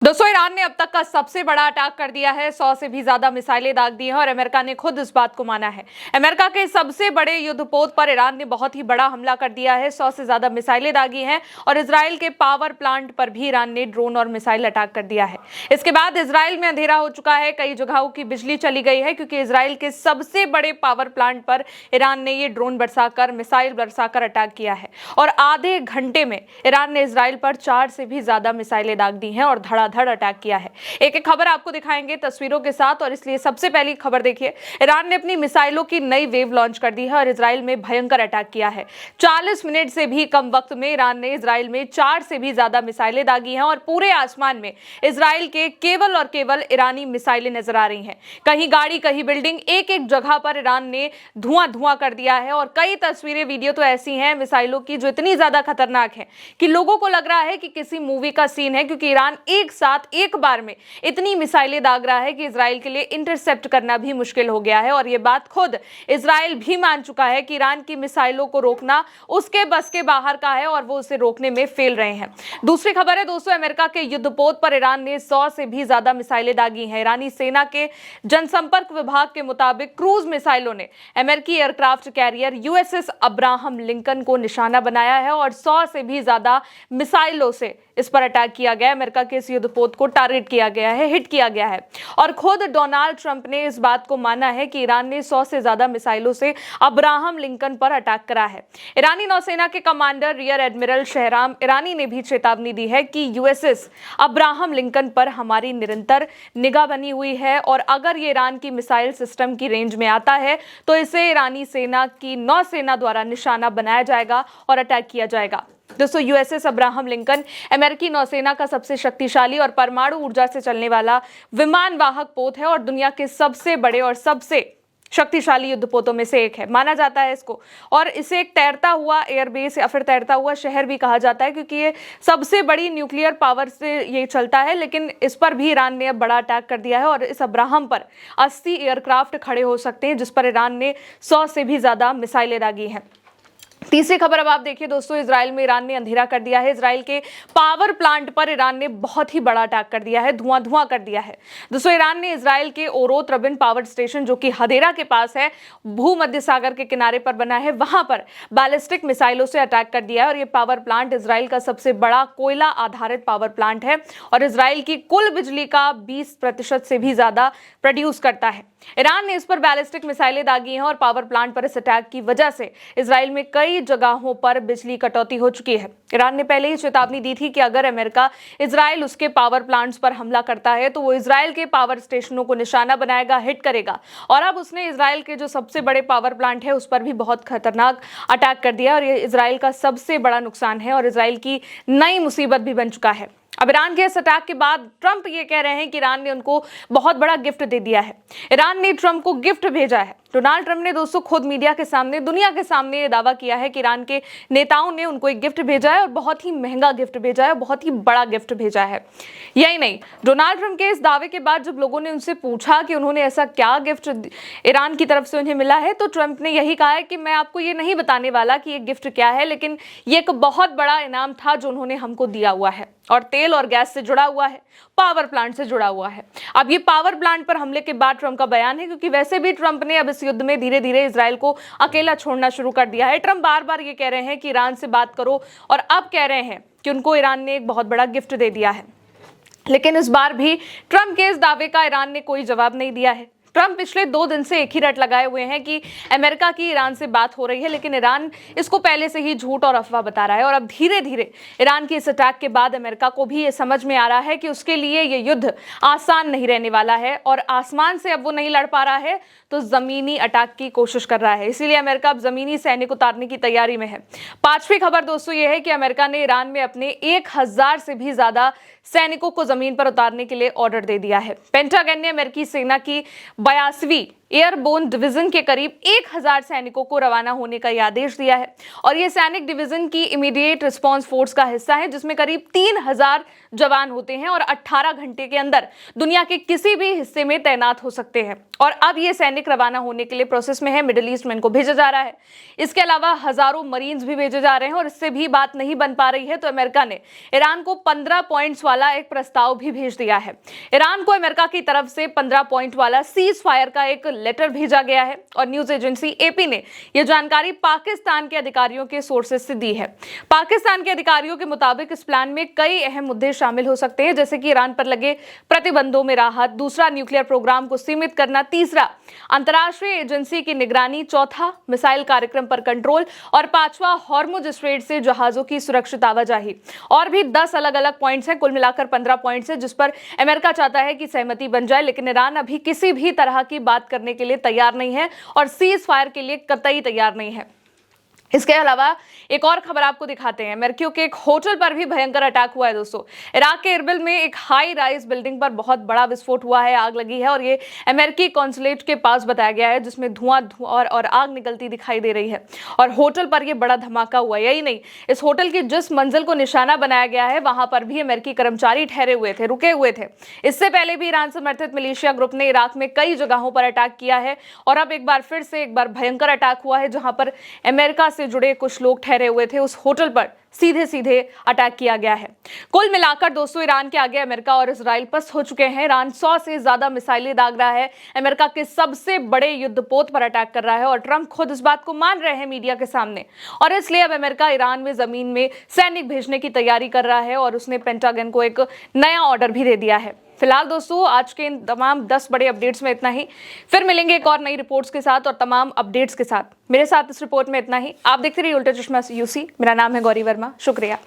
दोस्तों, ईरान ने अब तक का सबसे बड़ा अटैक कर दिया है। 100 से भी ज्यादा मिसाइलें दाग दी हैं और अमेरिका ने खुद इस बात को माना है। अमेरिका के सबसे बड़े युद्धपोत पर ईरान ने बहुत ही बड़ा हमला कर दिया है। 100 से ज्यादा मिसाइलें दागी हैं और इजराइल के पावर प्लांट पर भी ईरान ने ड्रोन और मिसाइल अटैक कर दिया है। इसके बाद इजराइल में अंधेरा हो चुका है। कई जगहों की बिजली चली गई है क्योंकि इजराइल के सबसे बड़े पावर प्लांट पर ईरान ने ये ड्रोन बरसाकर, मिसाइल बरसाकर अटैक किया है और आधे घंटे में ईरान ने इजराइल पर 4 से भी ज्यादा मिसाइलें दाग दी हैं और धड़ाधड़ अटैक किया है। एक एक खबर आपको दिखाएंगे तस्वीरों के साथ, और इसलिए सबसे पहली खबर देखिए। ईरान ने अपनी मिसाइलों की नई वेव लॉन्च कर दी है और इजराइल में भयंकर अटैक किया है। 40 मिनट से भी कम वक्त में ईरान ने इजराइल में 4 से भी ज्यादा मिसाइलें दागी हैं और पूरे आसमान में इजराइल के केवल और केवल ईरानी मिसाइलें नजर आ रही हैं। कहीं गाड़ी, कहीं बिल्डिंग, एक एक जगह पर ईरान ने धुआं कर दिया है और कई तस्वीरें, वीडियो तो ऐसी हैं मिसाइलों की जो इतनी ज्यादा खतरनाक है कि लोगों को लग रहा है कि किसी मूवी का सीन है, क्योंकि ईरान एक साथ एक बार में इतनी मिसाइलें दाग रहा है कि इजराइल के लिए इंटरसेप्ट करना भी मुश्किल हो गया है। और यह बात खुद इजराइल भी मान चुका है कि ईरान की मिसाइलों को रोकना उसके बस के बाहर का है और वो उसे रोकने में फेल रहे हैं। दूसरी खबर है दोस्तों, अमेरिका के युद्धपोत पर ईरान ने 100 से भी ज्यादा मिसाइलें दागी हैं। ईरानी सेना के जनसंपर्क विभाग के मुताबिक क्रूज मिसाइलों ने अमेरिकी aircraft carrier USS Abraham Lincoln को निशाना बनाया है और 100 से भी ज्यादा मिसाइलों से इस पर अटैक किया गया। अमेरिका के इस युद्धपोत को टारगेट किया गया है, हिट किया गया है और खुद डोनाल्ड ट्रंप ने इस बात को माना है कि ईरान ने 100 से ज्यादा मिसाइलों से अब्राहम लिंकन पर अटैक करा है। ईरानी नौसेना के कमांडर रियर एडमिरल शहराम ईरानी ने भी चेतावनी दी है कि यूएसएस अब्राहम लिंकन पर हमारी निरंतर निगाह बनी हुई है और अगर ये ईरान की मिसाइल सिस्टम की रेंज में आता है तो इसे ईरानी सेना की नौसेना द्वारा निशाना बनाया जाएगा और अटैक किया जाएगा। दोस्तों, यूएसएस अब्राहम लिंकन अमेरिकी नौसेना का सबसे शक्तिशाली और परमाणु ऊर्जा से चलने वाला विमान वाहक पोत है और दुनिया के सबसे बड़े और सबसे शक्तिशाली युद्धपोतों में से एक है, माना जाता है इसको। और इसे एक तैरता हुआ एयरबेस या फिर तैरता हुआ शहर भी कहा जाता है क्योंकि ये सबसे बड़ी न्यूक्लियर पावर से ये चलता है। लेकिन इस पर भी ईरान ने अब बड़ा अटैक कर दिया है और इस अब्राहम पर 80 एयरक्राफ्ट खड़े हो सकते हैं, जिस पर ईरान ने 100 से भी ज्यादा मिसाइलें दागी हैं। तीसरी खबर अब आप देखिए दोस्तों, इजराइल में ईरान ने अंधेरा कर दिया है। इजराइल के पावर प्लांट पर ईरान ने बहुत ही बड़ा अटैक कर दिया है, धुआं कर दिया है। दोस्तों, ईरान ने इजराइल के ओरोत रबिन पावर स्टेशन, जो कि हदेरा के पास है, भूमध्य सागर के किनारे पर बना है, वहां पर बैलिस्टिक मिसाइलों से अटैक कर दिया है। और ये पावर प्लांट इजराइल का सबसे बड़ा कोयला आधारित पावर प्लांट है और इजराइल की कुल बिजली का 20% से भी ज्यादा प्रोड्यूस करता है। ईरान ने इस पर बैलिस्टिक मिसाइलें दागी हैं और पावर प्लांट पर इस अटैक की वजह से इजराइल में कई जगहों पर बिजली कटौती हो चुकी है। ईरान ने पहले ही चेतावनी दी थी कि अगर अमेरिका इजराइल उसके पावर प्लांट्स पर हमला करता है तो वो इजराइल के पावर स्टेशनों को निशाना बनाएगा, हिट करेगा। और अब उसने इजराइल के जो सबसे बड़े पावर प्लांट है उस पर भी बहुत खतरनाक अटैक कर दिया और ये इजराइल का सबसे बड़ा नुकसान है और इजराइल की नई मुसीबत भी बन चुका है। अब ईरान के इस अटैक के बाद ट्रंप ये कह रहे हैं कि ईरान ने उनको बहुत बड़ा गिफ्ट दे दिया है। ईरान ने ट्रंप को गिफ्ट भेजा है। डोनाल्ड ट्रंप ने दोस्तों खुद मीडिया के सामने, दुनिया के सामने ये दावा किया है कि ईरान के नेताओं ने उनको एक गिफ्ट भेजा है और बहुत ही महंगा गिफ्ट भेजा है, बहुत ही बड़ा गिफ्ट भेजा है। यही नहीं, डोनाल्ड ट्रंप के इस दावे के बाद जब लोगों ने उनसे पूछा कि उन्होंने ऐसा क्या गिफ्ट ईरान की तरफ से उन्हें मिला है, तो ट्रंप ने यही कहा है कि मैं आपको ये नहीं बताने वाला कि ये गिफ्ट क्या है, लेकिन ये एक बहुत बड़ा इनाम था जो उन्होंने हमको दिया हुआ है और तेल और गैस से जुड़ा हुआ है, पावर प्लांट से जुड़ा हुआ है। अब ये पावर प्लांट पर हमले के बाद ट्रंप का बयान है, क्योंकि वैसे भी ट्रंप ने अब इस युद्ध में धीरे धीरे इजराइल को अकेला छोड़ना शुरू कर दिया है। ट्रंप बार बार ये कह रहे हैं कि ईरान से बात करो और अब कह रहे हैं कि उनको ईरान ने एक बहुत बड़ा गिफ्ट दे दिया है। लेकिन इस बार भी ट्रंप के इस दावे का ईरान ने कोई जवाब नहीं दिया है। ट्रंप पिछले 2 दिन से एक ही रट लगाए हुए हैं कि अमेरिका की ईरान से बात हो रही है, लेकिन ईरान इसको पहले से ही झूठ और अफवाह बता रहा है। और अब धीरे धीरे ईरान की इस अटैक के बाद अमेरिका को भी ये समझ में आ रहा है कि उसके लिए ये युद्ध आसान नहीं रहने वाला है और आसमान से अब वो नहीं लड़ पा रहा है तो जमीनी अटैक की कोशिश कर रहा है। इसीलिए अमेरिका अब जमीनी सैनिक उतारने की तैयारी में है। पांचवी खबर दोस्तों ये है कि अमेरिका ने ईरान में अपने 1000 से भी ज्यादा सैनिकों को जमीन पर उतारने के लिए ऑर्डर दे दिया है। पेंटागन ने अमेरिकी सेना की 82वीं एयरबोर्न डिवीजन के करीब 1000 सैनिकों को रवाना होने का यह आदेश दिया है। और ये सैनिक डिवीजन की इमीडिएट रिस्पांस फोर्स का हिस्सा है, जिसमें करीब 3000 जवान होते हैं और 18 घंटे के अंदर दुनिया के किसी भी हिस्से में तैनात हो सकते हैं। और अब ये सैनिक रवाना होने के लिए प्रोसेस में है, मिडिल ईस्ट में इनको भेजा जा रहा है। इसके अलावा हजारों मरीन्स भी भेजे जा रहे हैं। और इससे भी बात नहीं बन पा रही है तो अमेरिका ने ईरान को 15 पॉइंट्स वाला एक प्रस्ताव भी भेज दिया है। ईरान को अमेरिका की तरफ से 15 पॉइंट वाला सीज फायर का एक लेटर भेजा गया है। और न्यूज एजेंसी एपी ने यह जानकारी पाकिस्तान के अधिकारियों के सोर्सेस से दी है। पाकिस्तान के अधिकारियों के मुताबिक इस प्लान में कई अहम मुद्दे शामिल हो सकते हैं, जैसे कि ईरान पर लगे प्रतिबंधों में राहत, दूसरा न्यूक्लियर प्रोग्राम को सीमित करना, तीसरा अंतर्राष्ट्रीय एजेंसी की निगरानी, चौथा मिसाइल कार्यक्रम पर कंट्रोल और पांचवा हॉर्मुज स्ट्रेट से जहाजों की सुरक्षित आवाजाही। और भी 10 अलग अलग पॉइंट्स हैं, कुल मिलाकर 15 पॉइंट्स हैं जिस पर अमेरिका चाहता है कि सहमति बन जाए। लेकिन ईरान अभी किसी भी तरह की बात करने के लिए तैयार नहीं है और सीज फायर के लिए कतई तैयार नहीं है। इसके अलावा एक और खबर आपको दिखाते हैं। अमेरिकियों के एक होटल पर भी भयंकर अटैक हुआ है दोस्तों। इराक के इरबिल में एक हाई राइज बिल्डिंग पर बहुत बड़ा विस्फोट हुआ है, आग लगी है। और ये अमेरिकी कॉन्सुलेट के पास बताया गया है, जिसमें धुआं और आग निकलती दिखाई दे रही है। और होटल पर यह बड़ा धमाका हुआ। यही नहीं, इस होटल की जिस मंजिल को निशाना बनाया गया है वहां पर भी अमेरिकी कर्मचारी ठहरे हुए थे, रुके हुए थे। इससे पहले भी ईरान समर्थित मिलिशिया ग्रुप ने इराक में कई जगहों पर अटैक किया है। और अब एक बार फिर से एक बार भयंकर अटैक हुआ है, जहां पर अमेरिका से जुड़े कुछ लोग ठहरे हुए थे। उस होटल पर सीधे सीधे अटैक किया गया है। कुल मिलाकर दोस्तों ईरान के आगे अमेरिका और इजराइल पस्त हो चुके हैं। ईरान 100 से ज्यादा मिसाइलें दाग रहा है, अमेरिका के सबसे बड़े युद्धपोत पर अटैक कर रहा है। और ट्रंप खुद इस बात को मान रहे हैं मीडिया के सामने। और इसलिए अब अमेरिका ईरान में जमीन में सैनिक भेजने की तैयारी कर रहा है और उसने पेंटागन को एक नया ऑर्डर भी दे दिया है। फिलहाल दोस्तों आज के इन तमाम 10 बड़े अपडेट्स में इतना ही। फिर मिलेंगे एक और नई रिपोर्ट्स के साथ और तमाम अपडेट्स के साथ। मेरे साथ इस रिपोर्ट में इतना ही। आप देखते रहिए उल्टा चश्मा यूसी। मेरा नाम है गौरी वर्मा। शुक्रिया।